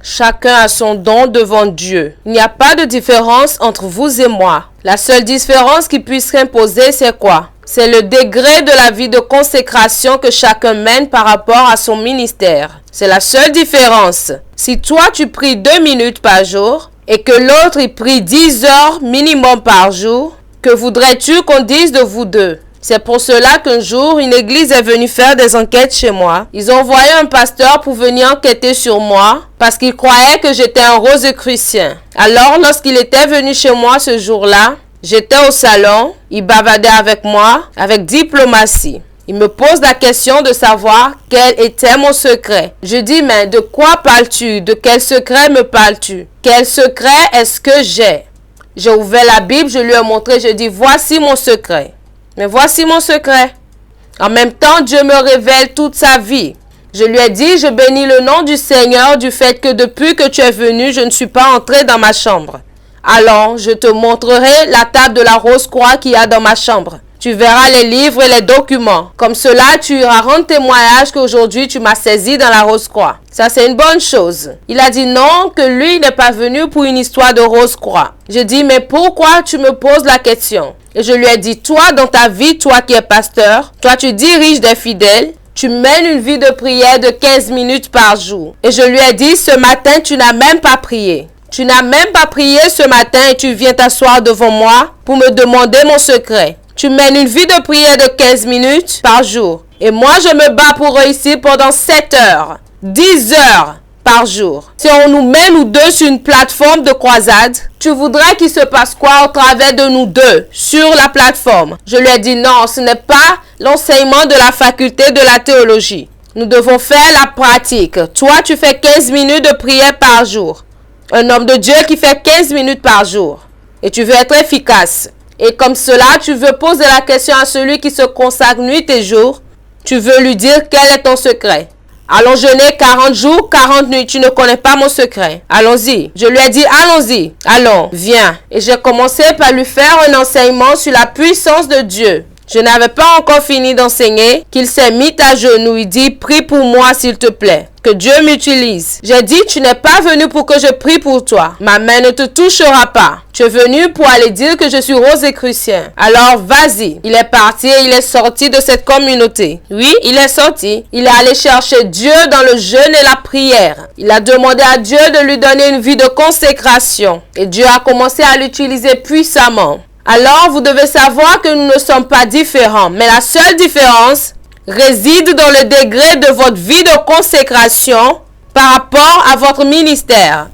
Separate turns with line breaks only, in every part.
Chacun a son don devant Dieu. Il n'y a pas de différence entre vous et moi. La seule différence qui puisse s'imposer, c'est quoi? C'est le degré de la vie de consécration que chacun mène par rapport à son ministère. C'est la seule différence. Si toi, tu pries 2 minutes par jour et que l'autre, il prie 10 heures minimum par jour, que voudrais-tu qu'on dise de vous deux? C'est pour cela qu'un jour, une église est venue faire des enquêtes chez moi. Ils ont envoyé un pasteur pour venir enquêter sur moi parce qu'il croyait que j'étais un rosicrucien. Alors, lorsqu'il était venu chez moi ce jour-là, j'étais au salon, il bavardait avec moi, avec diplomatie. Il me pose la question de savoir quel était mon secret. Je dis, mais de quoi parles-tu? De quel secret me parles-tu? Quel secret est-ce que j'ai? J'ai ouvert la Bible, je lui ai montré, je dis, voici mon secret. Mais voici mon secret. En même temps, Dieu me révèle toute sa vie. Je lui ai dit, je bénis le nom du Seigneur du fait que depuis que tu es venu, je ne suis pas entré dans ma chambre. Alors, je te montrerai la table de la Rose-Croix qu'il y a dans ma chambre. Tu verras les livres et les documents. Comme cela, tu iras rendre témoignage qu'aujourd'hui, tu m'as saisi dans la Rose-Croix. Ça, c'est une bonne chose. Il a dit non, que lui n'est pas venu pour une histoire de Rose-Croix. Je dis, mais pourquoi tu me poses la question? Et je lui ai dit, toi, dans ta vie, toi qui es pasteur, toi, tu diriges des fidèles, tu mènes une vie de prière de 15 minutes par jour. Et je lui ai dit, ce matin, tu n'as même pas prié. Tu n'as même pas prié ce matin et tu viens t'asseoir devant moi pour me demander mon secret. Tu mènes une vie de prière de 15 minutes par jour. Et moi, je me bats pour réussir pendant 7 heures, 10 heures par jour. Si on nous met nous deux sur une plateforme de croisade, tu voudrais qu'il se passe quoi au travers de nous deux sur la plateforme? Je lui ai dit non, ce n'est pas l'enseignement de la faculté de la théologie. Nous devons faire la pratique. Toi, tu fais 15 minutes de prière par jour. Un homme de Dieu qui fait 15 minutes par jour. Et tu veux être efficace. Et comme cela, tu veux poser la question à celui qui se consacre nuit et jour. Tu veux lui dire quel est ton secret. Allons jeûner 40 jours, 40 nuits. Tu ne connais pas mon secret. Allons-y. Je lui ai dit, allons-y. Allons, viens. Et j'ai commencé par lui faire un enseignement sur la puissance de Dieu. Je n'avais pas encore fini d'enseigner qu'il s'est mis à genoux. Il dit, prie pour moi s'il te plaît. Que Dieu m'utilise. J'ai dit, tu n'es pas venu pour que je prie pour toi. Ma main ne te touchera pas. Tu es venu pour aller dire que je suis rosicrucien. Alors vas-y. Il est parti et il est sorti de cette communauté. Oui, il est sorti. Il est allé chercher Dieu dans le jeûne et la prière. Il a demandé à Dieu de lui donner une vie de consécration. Et Dieu a commencé à l'utiliser puissamment. Alors, vous devez savoir que nous ne sommes pas différents. Mais la seule différence réside dans le degré de votre vie de consécration par rapport à votre ministère.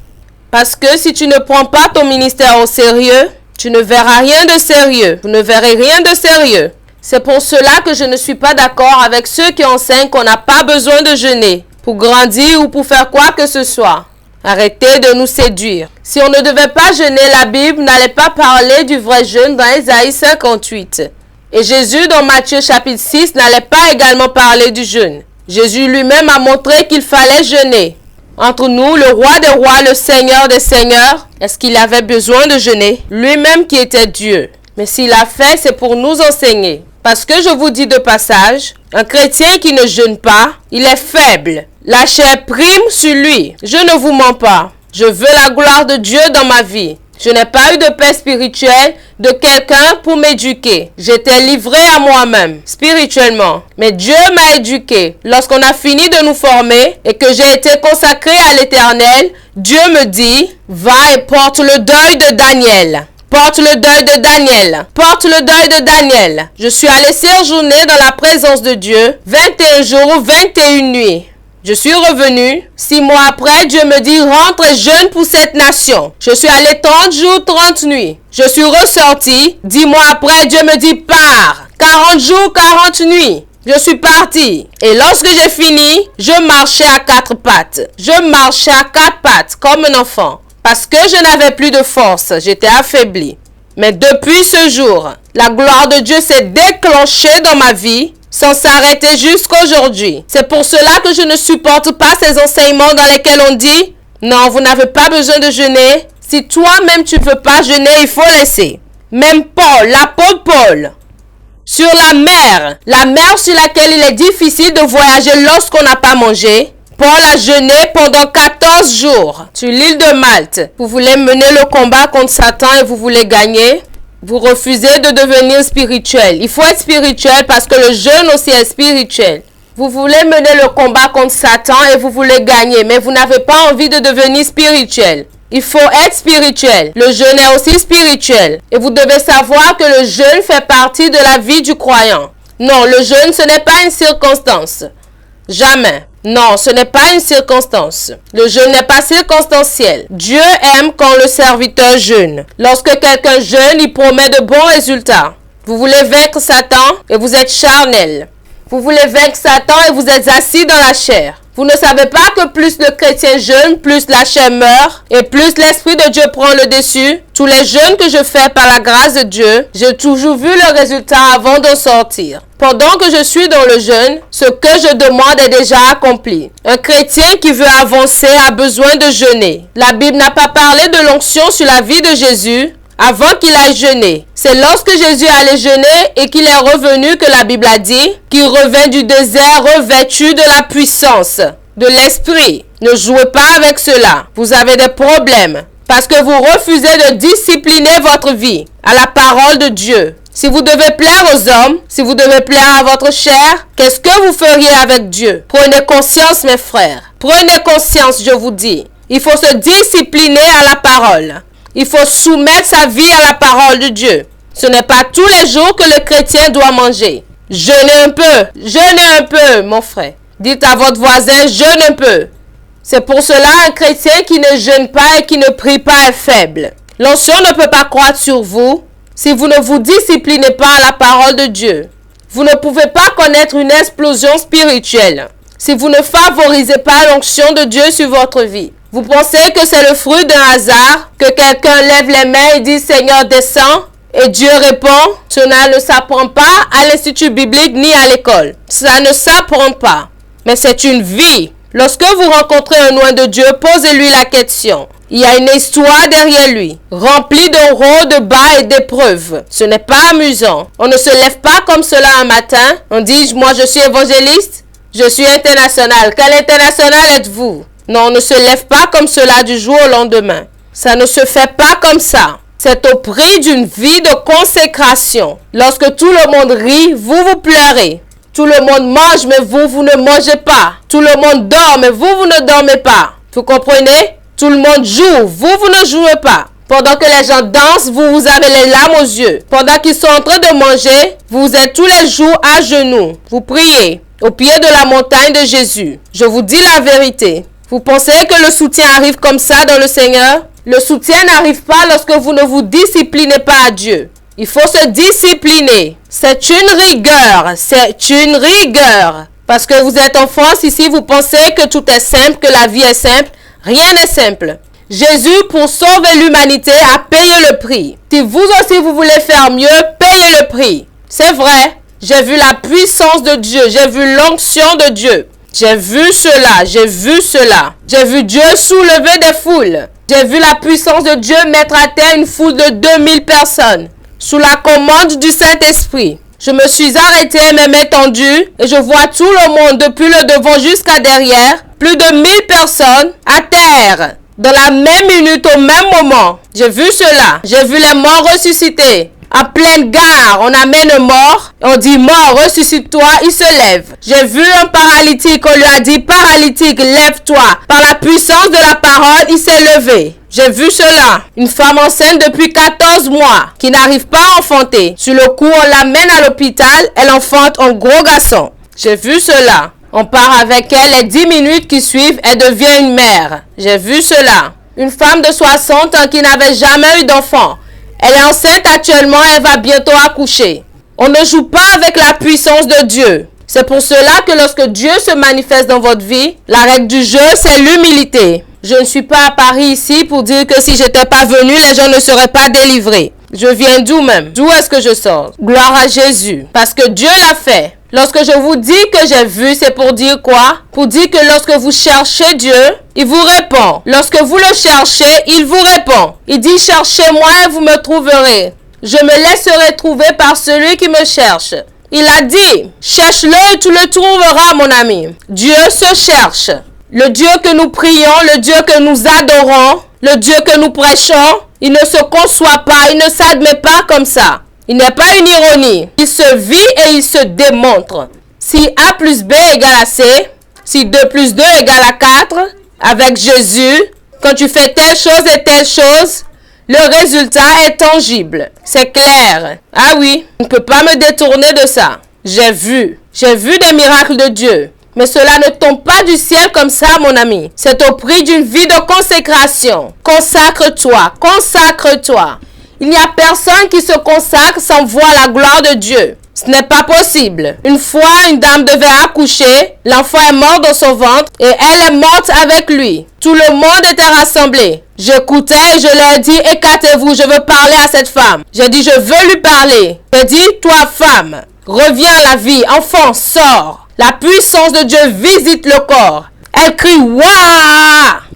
Parce que si tu ne prends pas ton ministère au sérieux, tu ne verras rien de sérieux. Vous ne verrez rien de sérieux. C'est pour cela que je ne suis pas d'accord avec ceux qui enseignent qu'on n'a pas besoin de jeûner pour grandir ou pour faire quoi que ce soit. Arrêtez de nous séduire. Si on ne devait pas jeûner, la Bible n'allait pas parler du vrai jeûne dans Ésaïe 58. Et Jésus, dans Matthieu chapitre 6, n'allait pas également parler du jeûne. Jésus lui-même a montré qu'il fallait jeûner. Entre nous, le roi des rois, le seigneur des seigneurs, est-ce qu'il avait besoin de jeûner? Lui-même qui était Dieu. Mais s'il a fait, c'est pour nous enseigner. Parce que je vous dis de passage, un chrétien qui ne jeûne pas, il est faible. La chair prime sur lui. Je ne vous mens pas. Je veux la gloire de Dieu dans ma vie. Je n'ai pas eu de paix spirituelle de quelqu'un pour m'éduquer. J'étais livré à moi-même, spirituellement. Mais Dieu m'a éduqué. Lorsqu'on a fini de nous former et que j'ai été consacré à l'Éternel, Dieu me dit, va et porte le deuil de Daniel. Porte le deuil de Daniel. Porte le deuil de Daniel. Je suis allé séjourner dans la présence de Dieu 21 jours, 21 nuits. Je suis revenu. 6 mois après, Dieu me dit, rentre et jeûne pour cette nation. Je suis allé 30 jours, 30 nuits. Je suis ressorti. 10 mois après, Dieu me dit, pars. 40 jours, 40 nuits. Je suis parti. Et lorsque j'ai fini, je marchais à 4 pattes. Je marchais à 4 pattes comme un enfant. Parce que je n'avais plus de force. J'étais affaibli. Mais depuis ce jour, la gloire de Dieu s'est déclenchée dans ma vie sans s'arrêter jusqu'aujourd'hui. C'est pour cela que je ne supporte pas ces enseignements dans lesquels on dit « Non, vous n'avez pas besoin de jeûner. Si toi-même tu ne veux pas jeûner, il faut laisser. » Même Paul, l'apôtre Paul, sur la mer sur laquelle il est difficile de voyager lorsqu'on n'a pas mangé, Paul a jeûné pendant 14 jours sur l'île de Malte. Vous voulez mener le combat contre Satan et vous voulez gagner? Vous refusez de devenir spirituel. Il faut être spirituel parce que le jeûne aussi est spirituel. Vous voulez mener le combat contre Satan et vous voulez gagner, mais vous n'avez pas envie de devenir spirituel. Il faut être spirituel. Le jeûne est aussi spirituel. Et vous devez savoir que le jeûne fait partie de la vie du croyant. Non, le jeûne, ce n'est pas une circonstance. Jamais. Non, ce n'est pas une circonstance. Le jeûne n'est pas circonstanciel. Dieu aime quand le serviteur jeûne. Lorsque quelqu'un jeûne, il promet de bons résultats. Vous voulez vaincre Satan et vous êtes charnel. Vous voulez vaincre Satan et vous êtes assis dans la chair. Vous ne savez pas que plus le chrétien jeûne, plus la chair meurt et plus l'Esprit de Dieu prend le dessus. Tous les jeûnes que je fais par la grâce de Dieu, j'ai toujours vu le résultat avant d'en sortir. Pendant que je suis dans le jeûne, ce que je demande est déjà accompli. Un chrétien qui veut avancer a besoin de jeûner. La Bible n'a pas parlé de l'onction sur la vie de Jésus avant qu'il aille jeûner. C'est lorsque Jésus allait jeûner et qu'il est revenu que la Bible a dit qu'il revint du désert revêtu de la puissance, de l'esprit. Ne jouez pas avec cela. Vous avez des problèmes parce que vous refusez de discipliner votre vie à la parole de Dieu. Si vous devez plaire aux hommes, si vous devez plaire à votre chair, qu'est-ce que vous feriez avec Dieu? Prenez conscience, mes frères. Prenez conscience, je vous dis. Il faut se discipliner à la parole. Il faut soumettre sa vie à la parole de Dieu. Ce n'est pas tous les jours que le chrétien doit manger. Jeûnez un peu, mon frère. Dites à votre voisin, jeûne un peu. C'est pour cela un chrétien qui ne jeûne pas et qui ne prie pas est faible. L'onction ne peut pas croître sur vous si vous ne vous disciplinez pas à la parole de Dieu. Vous ne pouvez pas connaître une explosion spirituelle si vous ne favorisez pas l'onction de Dieu sur votre vie. Vous pensez que c'est le fruit d'un hasard, que quelqu'un lève les mains et dit « Seigneur, descends » et Dieu répond « Cela ne s'apprend pas à l'institut biblique ni à l'école. Cela ne s'apprend pas. Mais c'est une vie. » Lorsque vous rencontrez un oint de Dieu, posez-lui la question. Il y a une histoire derrière lui, remplie de hauts, de bas et d'épreuves. Ce n'est pas amusant. On ne se lève pas comme cela un matin. On dit « Moi, je suis évangéliste. Je suis international. » Quel international êtes-vous? Non, on ne se lève pas comme cela du jour au lendemain. Ça ne se fait pas comme ça. C'est au prix d'une vie de consécration. Lorsque tout le monde rit, vous pleurez. Tout le monde mange, mais vous ne mangez pas. Tout le monde dort, mais vous ne dormez pas. Vous comprenez? Tout le monde joue, vous ne jouez pas. Pendant que les gens dansent, vous avez les larmes aux yeux. Pendant qu'ils sont en train de manger, vous êtes tous les jours à genoux. Vous priez au pied de la montagne de Jésus. Je vous dis la vérité. Vous pensez que le soutien arrive comme ça dans le Seigneur? Le soutien n'arrive pas lorsque vous ne vous disciplinez pas à Dieu. Il faut se discipliner. C'est une rigueur. Parce que vous êtes en France ici, vous pensez que tout est simple, que la vie est simple. Rien n'est simple. Jésus, pour sauver l'humanité, a payé le prix. Si vous aussi vous voulez faire mieux, payez le prix. C'est vrai. J'ai vu la puissance de Dieu. J'ai vu l'onction de Dieu. J'ai vu cela. J'ai vu Dieu soulever des foules. J'ai vu la puissance de Dieu mettre à terre une foule de 2000 personnes. Sous la commande du Saint-Esprit. Je me suis arrêté, mes mains tendues, et je vois tout le monde depuis le devant jusqu'à derrière. Plus de 1000 personnes à terre. Dans la même minute, au même moment. J'ai vu cela. J'ai vu les morts ressuscités. En pleine gare, on amène un mort. On dit mort, ressuscite-toi, il se lève. J'ai vu un paralytique, on lui a dit paralytique, lève-toi. Par la puissance de la parole, il s'est levé. J'ai vu cela. Une femme enceinte depuis 14 mois qui n'arrive pas à enfanter. Sur le coup, on l'amène à l'hôpital, elle enfante un gros garçon. J'ai vu cela. On part avec elle, les 10 minutes qui suivent, elle devient une mère. J'ai vu cela. Une femme de 60 ans qui n'avait jamais eu d'enfant. Elle est enceinte actuellement, elle va bientôt accoucher. On ne joue pas avec la puissance de Dieu. C'est pour cela que lorsque Dieu se manifeste dans votre vie, la règle du jeu, c'est l'humilité. Je ne suis pas à Paris ici pour dire que si j'étais pas venu, les gens ne seraient pas délivrés. Je viens d'où même? D'où est-ce que je sors? Gloire à Jésus. Parce que Dieu l'a fait. Lorsque je vous dis que j'ai vu, c'est pour dire quoi? Pour dire que lorsque vous cherchez Dieu, il vous répond. Lorsque vous le cherchez, il vous répond. Il dit, cherchez-moi et vous me trouverez. Je me laisserai trouver par celui qui me cherche. Il a dit, cherche-le et tu le trouveras, mon ami. Dieu se cherche. Le Dieu que nous prions, le Dieu que nous adorons, le Dieu que nous prêchons, il ne se conçoit pas, il ne s'admet pas comme ça. Il n'est pas une ironie. Il se vit et il se démontre. Si A plus B égale à C, si 2 plus 2 égale à 4, avec Jésus, quand tu fais telle chose et telle chose, le résultat est tangible. C'est clair. Ah oui, on ne peut pas me détourner de ça. J'ai vu des miracles de Dieu. Mais cela ne tombe pas du ciel comme ça, mon ami. C'est au prix d'une vie de consécration. Consacre-toi, consacre-toi. Il n'y a personne qui se consacre sans voir la gloire de Dieu. Ce n'est pas possible. Une fois, une dame devait accoucher. L'enfant est mort dans son ventre et elle est morte avec lui. Tout le monde était rassemblé. J'écoutais et je leur ai dit, écartez-vous, je veux parler à cette femme. J'ai dit, je veux lui parler. J'ai dit, toi femme, reviens à la vie. Enfant, sors. La puissance de Dieu visite le corps. Elle crie, waouh!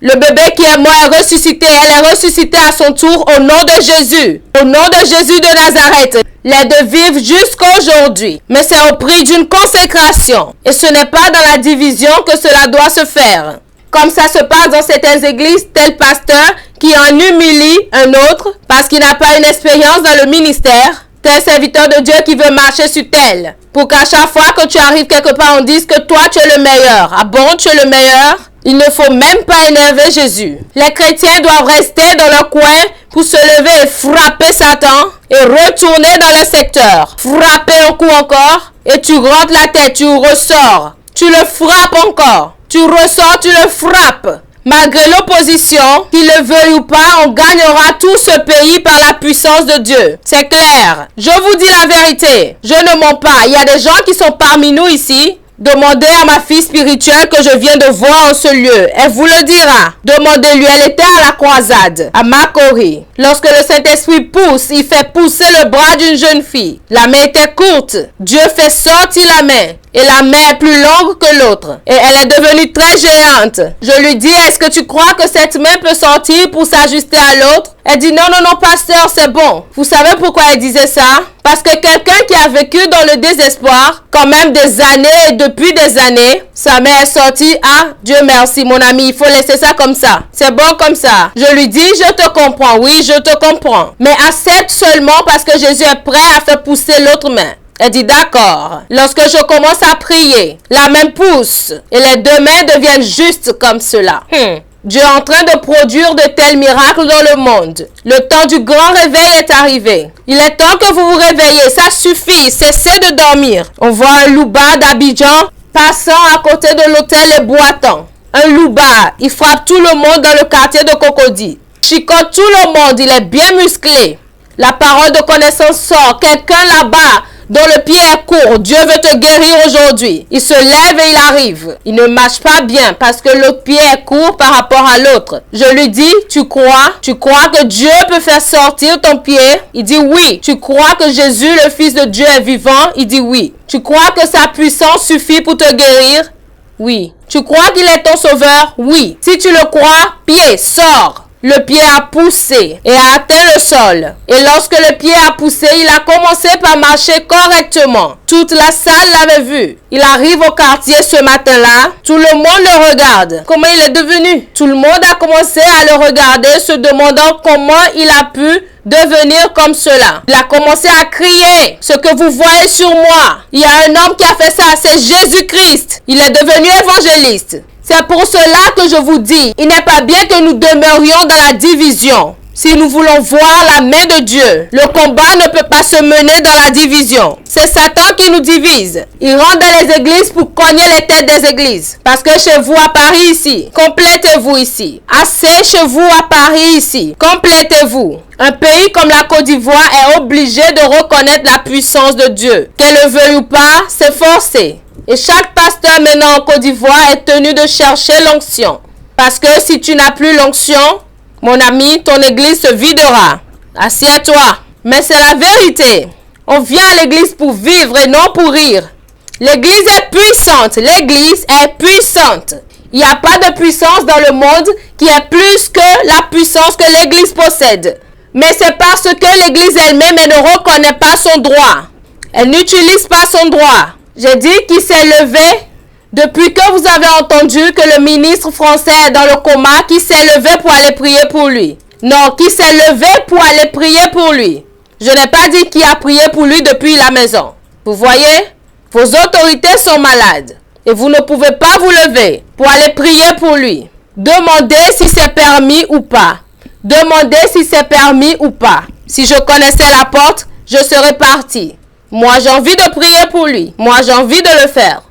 Le bébé qui est mort est ressuscité. Elle est ressuscitée à son tour au nom de Jésus. Au nom de Jésus de Nazareth. Les deux vivent jusqu'à aujourd'hui. Mais c'est au prix d'une consécration. Et ce n'est pas dans la division que cela doit se faire. Comme ça se passe dans certaines églises, tel pasteur qui en humilie un autre parce qu'il n'a pas une expérience dans le ministère. Tel serviteur de Dieu qui veut marcher sur tel. Pour qu'à chaque fois que tu arrives quelque part, on dise que toi, tu es le meilleur. Ah bon, tu es le meilleur? Il ne faut même pas énerver Jésus. Les chrétiens doivent rester dans leur coin pour se lever et frapper Satan et retourner dans le secteur. Frapper un coup encore et tu rentres la tête, tu ressors. Tu le frappes encore. Tu ressors, tu le frappes. Malgré l'opposition, qu'il le veuille ou pas, on gagnera tout ce pays par la puissance de Dieu. C'est clair. Je vous dis la vérité. Je ne mens pas. Il y a des gens qui sont parmi nous ici. Demandez à ma fille spirituelle que je viens de voir en ce lieu. Elle vous le dira. Demandez-lui. Elle était à la croisade, à Macori. Lorsque le Saint-Esprit pousse, il fait pousser le bras d'une jeune fille. La main était courte. Dieu fait sortir la main. Et la main est plus longue que l'autre. Et elle est devenue très géante. Je lui dis, est-ce que tu crois que cette main peut sortir pour s'ajuster à l'autre? Elle dit, non, pasteur, c'est bon. Vous savez pourquoi elle disait ça? Parce que quelqu'un qui a vécu dans le désespoir, quand même des années et depuis des années, sa main est sortie. Ah, Dieu merci, mon ami, il faut laisser ça comme ça. C'est bon comme ça. Je lui dis, je te comprends. Oui, je te comprends. Mais accepte seulement parce que Jésus est prêt à faire pousser l'autre main. Elle dit d'accord. Lorsque je commence à prier, la main pousse et les deux mains deviennent justes comme cela. Dieu est en train de produire de tels miracles dans le monde. Le temps du grand réveil est arrivé. Il est temps que vous vous réveillez. Ça suffit. Cessez de dormir. On voit un louba d'Abidjan passant à côté de l'hôtel Les Boitons. Un louba. Il frappe tout le monde dans le quartier de Cocody. Chicote tout le monde. Il est bien musclé. La parole de connaissance sort. Quelqu'un là-bas dont le pied est court, Dieu veut te guérir aujourd'hui. Il se lève et il arrive. Il ne marche pas bien parce que l'autre pied est court par rapport à l'autre. Je lui dis, tu crois que Dieu peut faire sortir ton pied? Il dit oui. Tu crois que Jésus, le Fils de Dieu, est vivant? Il dit oui. Tu crois que sa puissance suffit pour te guérir? Oui. Tu crois qu'il est ton sauveur? Oui. Si tu le crois, pied, sors. Le pied a poussé et a atteint le sol. Et lorsque le pied a poussé, il a commencé par marcher correctement. Toute la salle l'avait vu. Il arrive au quartier ce matin-là. Tout le monde le regarde. Comment il est devenu? Tout le monde a commencé à le regarder, se demandant comment il a pu devenir comme cela. Il a commencé à crier, ce que vous voyez sur moi. Il y a un homme qui a fait ça, c'est Jésus-Christ. Il est devenu évangéliste. C'est pour cela que je vous dis, il n'est pas bien que nous demeurions dans la division. Si nous voulons voir la main de Dieu, le combat ne peut pas se mener dans la division. C'est Satan qui nous divise. Il rentre dans les églises pour cogner les têtes des églises. Parce que chez vous à Paris ici, complétez-vous ici. Assez chez vous à Paris ici, complétez-vous. Un pays comme la Côte d'Ivoire est obligé de reconnaître la puissance de Dieu. Qu'elle le veuille ou pas, c'est forcé. Et chaque pasteur maintenant en Côte d'Ivoire est tenu de chercher l'onction. Parce que si tu n'as plus l'onction, mon ami, ton église se videra. Assieds-toi. Mais c'est la vérité. On vient à l'église pour vivre et non pour rire. L'église est puissante. L'église est puissante. Il n'y a pas de puissance dans le monde qui est plus que la puissance que l'église possède. Mais c'est parce que l'église elle-même elle ne reconnaît pas son droit. Elle n'utilise pas son droit. J'ai dit qu'il s'est levé Depuis que vous avez entendu que le ministre français est dans le coma, qui s'est levé pour aller prier pour lui? Non, qui s'est levé pour aller prier pour lui. Je n'ai pas dit qui a prié pour lui depuis la maison. Vous voyez? Vos autorités sont malades et vous ne pouvez pas vous lever pour aller prier pour lui. Demandez si c'est permis ou pas. Demandez si c'est permis ou pas. Si je connaissais la porte, je serais parti. Moi, j'ai envie de prier pour lui. Moi, j'ai envie de le faire.